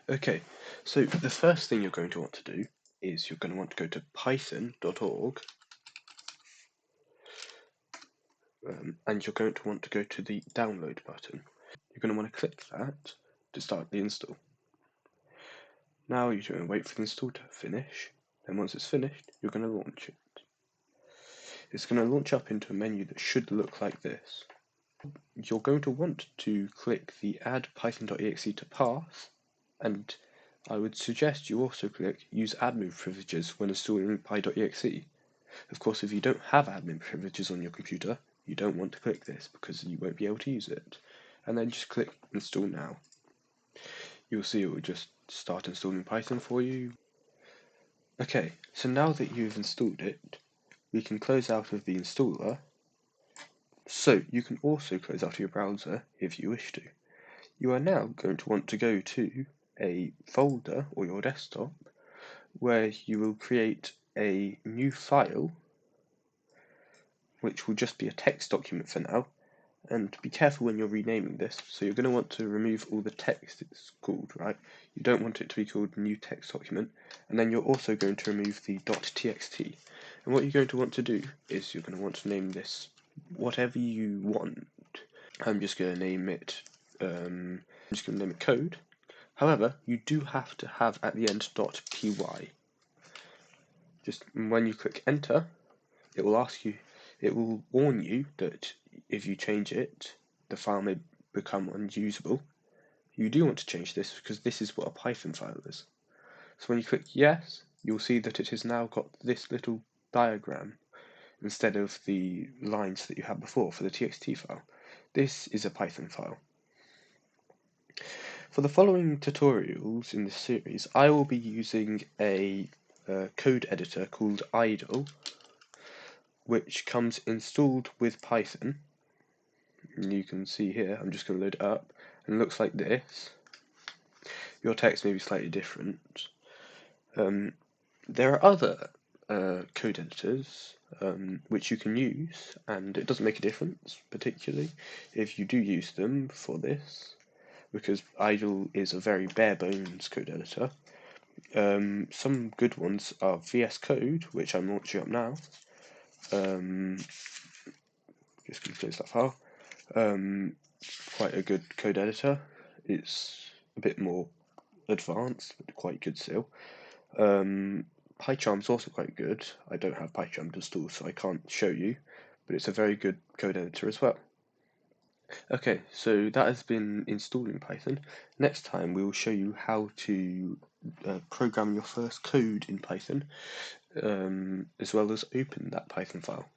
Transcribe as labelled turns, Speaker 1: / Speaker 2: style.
Speaker 1: Okay, so the first thing you're going to want to do is you're going to want to go to python.org, and you're going to want to go to the download button. You're going to want to click that to start the install. Now you're going to wait for the install to finish, and once it's finished, you're going to launch it. It's going to launch up into a menu that should look like this. You're going to want to click the add python.exe to path, and I would suggest you also click use admin privileges when installing py.exe. Of course, if you don't have admin privileges on your computer, you don't want to click this because you won't be able to use it. And then just click install now. You'll see it will just start installing Python for you. Okay, so now that you've installed it, we can close out of the installer. So you can also close out of your browser if you wish to. You are now going to want to go to a folder or your desktop where you will create a new file, which will just be a text document for now, and be careful when you're renaming this. So you're going to want to remove all the text it's called, right? You don't want it to be called new text document, and then you're also going to remove the .txt. And what you're going to want to do is you're going to want to name this whatever you want. I'm just going to name it code. However, you do have to have at the end .py. Just when you click enter, it will warn you that if you change it, the file may become unusable. You do want to change this because this is what a Python file is. So when you click yes, you'll see that it has now got this little diagram instead of the lines that you had before for the txt file. This is a Python file. For the following tutorials in this series, I will be using a code editor called Idle, which comes installed with Python. And you can see here, I'm just going to load it up, and it looks like this. Your text may be slightly different. There are other code editors which you can use, and it doesn't make a difference, particularly if you do use them for this, because Idle is a very bare bones code editor. Some good ones are VS Code, which I'm launching up now. Just going to close that file. Quite a good code editor. It's a bit more advanced, but quite good still. PyCharm's also quite good. I don't have PyCharm installed, so I can't show you, but it's a very good code editor as well. Okay, so that has been installing Python. Next time we will show you how to program your first code in Python, as well as open that Python file.